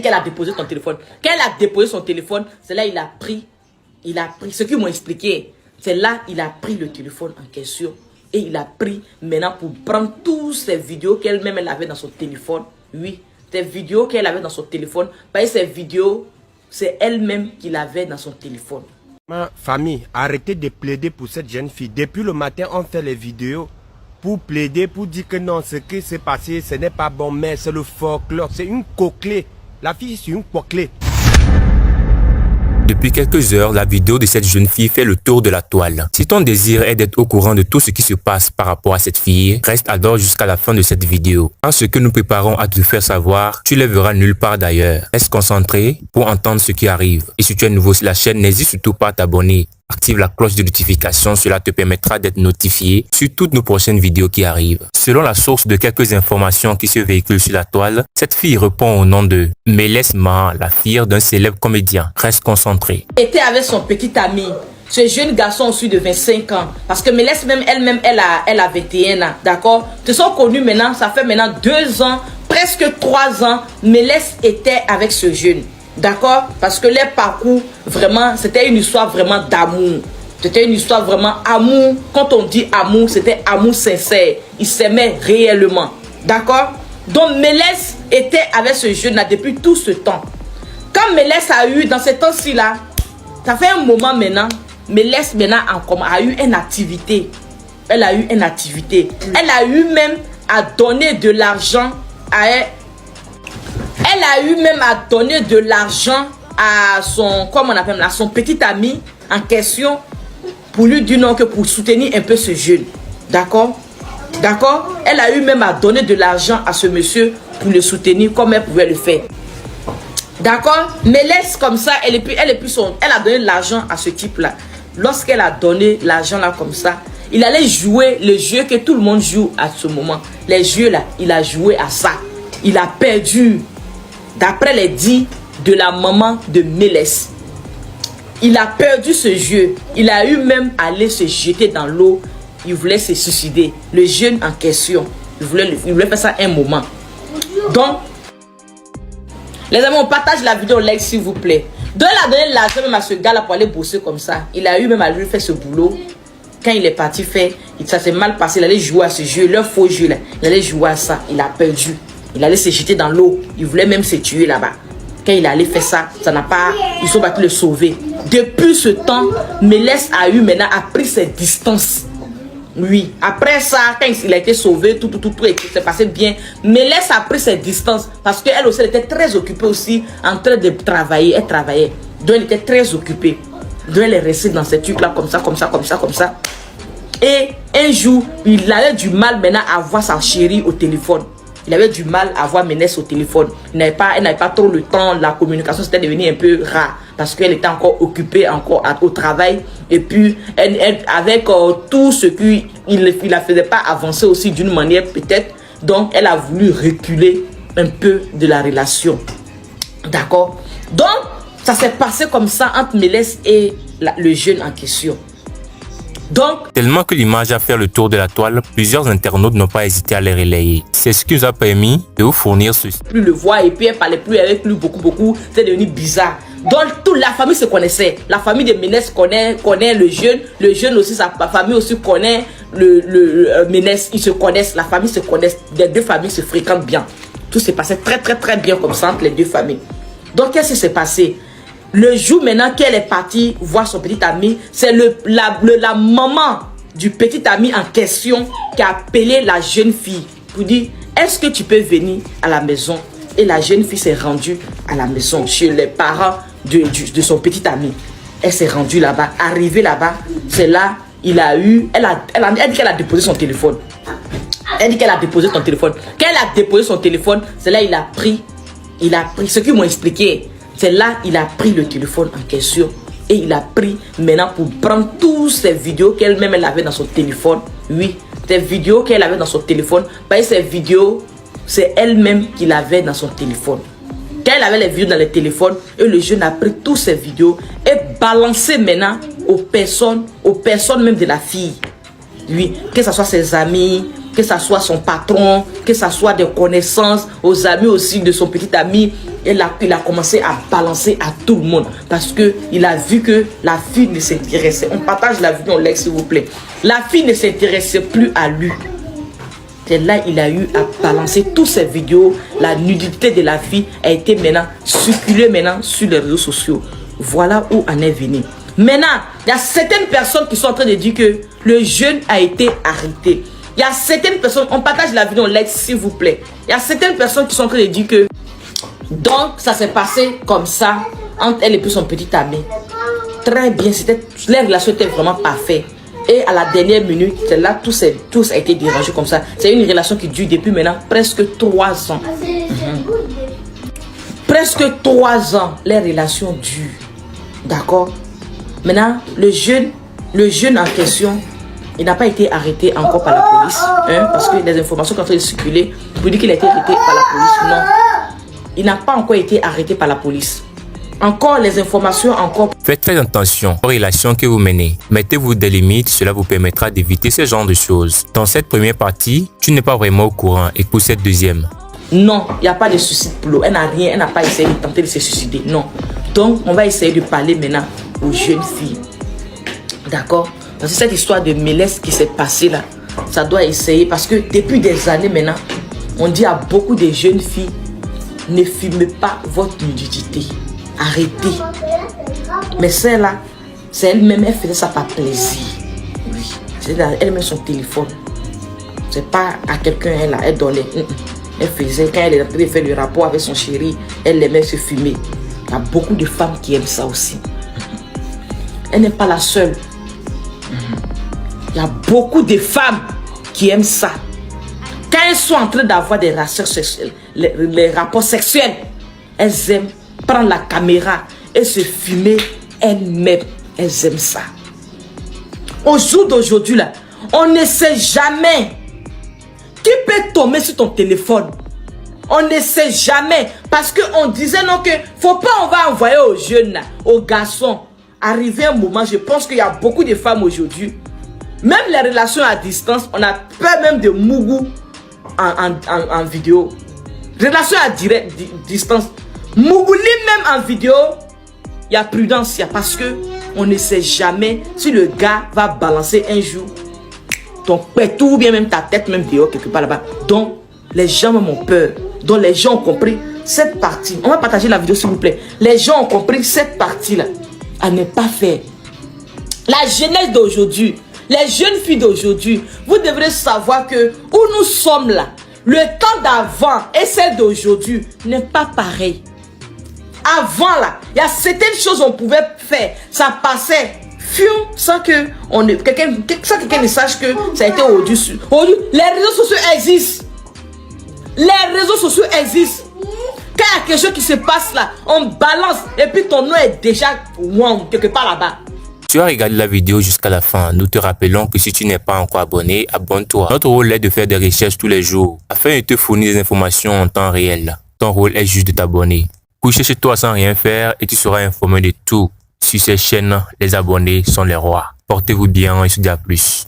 Qu'elle a déposé son téléphone. Quand elle a déposé son téléphone, c'est là il a pris, ce qu'ils m'ont expliqué, c'est là il a pris le téléphone en question et il a pris maintenant pour prendre toutes ces vidéos qu'elle-même elle avait dans son téléphone. Oui, ces vidéos qu'elle avait dans son téléphone, parce que ces vidéos, c'est elle-même qui l'avait dans son téléphone. Ma famille, arrêtez de plaider pour cette jeune fille. Depuis le matin, on fait les vidéos pour plaider, pour dire que non, ce qui s'est passé, ce n'est pas bon, mais c'est le folklore, c'est une coquelée. La fille, c'est une coquelée. Depuis quelques heures, la vidéo de cette jeune fille fait le tour de la toile. Si ton désir est d'être au courant de tout ce qui se passe par rapport à cette fille, reste alors jusqu'à la fin de cette vidéo. Quand ce que nous préparons à te faire savoir, tu les verras nulle part d'ailleurs. Reste concentré pour entendre ce qui arrive. Et si tu es nouveau sur la chaîne, n'hésite surtout pas à t'abonner. Active la cloche de notification, cela te permettra d'être notifié sur toutes nos prochaines vidéos qui arrivent. Selon la source de quelques informations qui se véhiculent sur la toile, cette fille répond au nom de Mélès Ma, la fille d'un célèbre comédien. Reste concentré. Elle était avec son petit ami, ce jeune garçon aussi de 25 ans. Parce que Mélès même, elle-même, elle a 21 ans, d'accord? Ils sont connus maintenant, ça fait maintenant 2 ans, presque 3 ans, Mélès était avec ce jeune. D'accord? Parce que les parcours, vraiment, c'était une histoire vraiment d'amour. C'était une histoire vraiment amour. Quand on dit amour, c'était amour sincère. Ils s'aimaient réellement. D'accord? Donc, Mélès était avec ce jeune-là depuis tout ce temps. Quand Mélès a eu, dans ces temps-ci là, ça fait un moment maintenant, Mélès maintenant a eu une activité. Elle a eu une activité. Elle a eu même à donner de l'argent à elle. Elle a eu même à donner de l'argent à son, comment on appelle là, son petit ami en question pour lui dire non, que pour soutenir un peu ce jeune. D'accord? D'accord? Elle a eu même à donner de l'argent à ce monsieur pour le soutenir comme elle pouvait le faire. D'accord? Mais laisse comme ça, elle a donné de l'argent à ce type-là. Lorsqu'elle a donné l'argent là comme ça, il allait jouer le jeu que tout le monde joue à ce moment. Les jeux là, il a joué à ça. Il a perdu. D'après les dits de la maman de Mélès, il a perdu ce jeu. Il a eu même à aller se jeter dans l'eau. Il voulait se suicider. Le jeune en question, il voulait faire ça un moment. Donc, les amis, on partage la vidéo, like s'il vous plaît. Donc, il a donné l'argent même à ce gars-là pour aller bosser comme ça. Il a eu même à lui faire ce boulot. Quand il est parti faire, ça s'est mal passé. Il allait jouer à ce jeu, leur faux jeu là. Il allait jouer à ça. Il a perdu. Il allait se jeter dans l'eau. Il voulait même se tuer là-bas. Quand il allait faire ça, ça n'a pas... Ils sont battus le sauver. Depuis ce temps, Mélès a pris ses distances. Oui. Après ça, quand il a été sauvé, tout s'est passé bien. Mélès a pris ses distances parce qu'elle aussi, elle était très occupée aussi en train de travailler. Elle travaillait. Donc, elle était très occupée. Donc, elle est restée dans ces trucs-là, comme ça. Et un jour, il avait du mal maintenant à voir sa chérie au téléphone. Il avait du mal à voir Mélès au téléphone. Elle n'avait pas trop le temps. La communication c'était devenu un peu rare parce qu'elle était encore occupée au travail. Et puis, avec tout ce qu'il ne la faisait pas avancer aussi d'une manière peut-être. Donc, elle a voulu reculer un peu de la relation. D'accord? Donc, ça s'est passé comme ça entre Mélès et le jeune en question. Donc, tellement que l'image a fait le tour de la toile, plusieurs internautes n'ont pas hésité à les relayer. C'est ce qui nous a permis de vous fournir ceci. Plus le voir et puis elle parlait plus avec lui beaucoup. C'est devenu bizarre. Donc toute la famille se connaissait. La famille de Mélès connaît le jeune. Le jeune aussi, sa famille aussi connaît le Mélès. Ils se connaissent. La famille se connaît. Les deux familles se fréquentent bien. Tout s'est passé très bien comme ça entre les deux familles. Donc qu'est-ce qui s'est passé? Le jour maintenant qu'elle est partie voir son petit ami, c'est la maman du petit ami en question qui a appelé la jeune fille pour dire est-ce que tu peux venir à la maison? Et la jeune fille s'est rendue à la maison chez les parents de son petit ami. Elle s'est rendue là-bas, arrivée là-bas, c'est là il a eu, elle dit qu'elle a déposé son téléphone. Elle dit qu'elle a déposé son téléphone. Quand elle a déposé son téléphone, c'est là il a pris ce qu'ils m'ont expliqué. C'est là il a pris le téléphone en question et il a pris maintenant pour prendre toutes ces vidéos qu'elle-même elle avait dans son téléphone. Oui, ces vidéos qu'elle avait dans son téléphone. Parce que ces vidéos, c'est elle-même qui l'avait dans son téléphone. Quand elle avait les vidéos dans le téléphone, et le jeune a pris toutes ces vidéos et balancé maintenant aux personnes même de la fille. Oui, que ce soit ses amis, que ce soit son patron, que ce soit des connaissances, aux amis aussi de son petit ami. il a commencé à balancer à tout le monde parce qu'il a vu que la fille ne s'intéressait. On partage la vidéo, on like s'il vous plaît. La fille ne s'intéressait plus à lui. C'est là il a eu à balancer toutes ces vidéos. La nudité de la fille a été maintenant circulée maintenant sur les réseaux sociaux. Voilà où on est venu. Maintenant, il y a certaines personnes qui sont en train de dire que le jeune a été arrêté. Il y a certaines personnes, on partage la vidéo, on like s'il vous plaît. Il y a certaines personnes qui sont en train de dire que donc ça s'est passé comme ça entre elle et puis son petit ami. Très bien, les relations étaient vraiment parfaites. Et à la dernière minute, c'est là tout a été dérangé comme ça. C'est une relation qui dure depuis maintenant presque 3 ans. Presque 3 ans, les relations durent. D'accord? Maintenant, le jeune en question, il n'a pas été arrêté encore par la police. Hein, parce que les informations qui ont été circulées pour dire qu'il a été arrêté par la police. Non. Il n'a pas encore été arrêté par la police. Encore les informations, encore. Faites très attention aux relations que vous menez. Mettez-vous des limites, cela vous permettra d'éviter ce genre de choses. Dans cette première partie, tu n'es pas vraiment au courant. Et pour cette deuxième? Non, il n'y a pas de suicide pour l'eau. Elle n'a rien, elle n'a pas essayé de tenter de se suicider. Non. Donc, on va essayer de parler maintenant aux jeunes filles. D'accord? Parce que cette histoire de Mélès qui s'est passée là, ça doit essayer. Parce que depuis des années maintenant, on dit à beaucoup de jeunes filles, ne filmez pas votre nudité. Arrêtez. Mais celle-là, c'est elle-même, elle faisait ça par plaisir. Oui. C'est elle-même son téléphone. C'est pas à quelqu'un, elle donnait. Elle faisait, quand elle est en train de faire le rapport avec son chéri, elle aimait se filmer. Il y a beaucoup de femmes qui aiment ça aussi. Elle n'est pas la seule. Il y a beaucoup de femmes qui aiment ça. Quand elles sont en train d'avoir des rapports sexuels, les rapports sexuels, elles aiment prendre la caméra et se filmer elles-mêmes. Elles aiment ça. Au jour d'aujourd'hui, là, on ne sait jamais qui peut tomber sur ton téléphone. On ne sait jamais. Parce qu'on disait non que faut pas, on va envoyer aux jeunes, là, aux garçons. Arrivé un moment, je pense qu'il y a beaucoup de femmes aujourd'hui. Même les relations à distance, on a peur même de mougou en vidéo. Relation à distance. Mougouli même en vidéo, il y a prudence, parce que on ne sait jamais si le gars va balancer un jour ton pétou ou bien même ta tête même dehors quelque part là-bas. Donc les gens même ont peur. Donc les gens ont compris cette partie. On va partager la vidéo s'il vous plaît. Les gens ont compris cette partie-là à ne pas faire. La jeunesse d'aujourd'hui, les jeunes filles d'aujourd'hui, vous devrez savoir que où nous sommes là, le temps d'avant et celle d'aujourd'hui n'est pas pareil. Avant là, il y a certaines choses qu'on pouvait faire, ça passait sans que quelqu'un ne sache que ça a été au-dessus. Les réseaux sociaux existent. Les réseaux sociaux existent. Quand il y a quelque chose qui se passe là, on balance et puis ton nom est déjà quelque part là-bas. Tu as regardé la vidéo jusqu'à la fin. Nous te rappelons que si tu n'es pas encore abonné, abonne-toi. Notre rôle est de faire des recherches tous les jours afin de te fournir des informations en temps réel. Ton rôle est juste de t'abonner. Coucher chez toi sans rien faire et tu seras informé de tout. Sur ces chaînes, les abonnés sont les rois. Portez-vous bien et se dit à plus.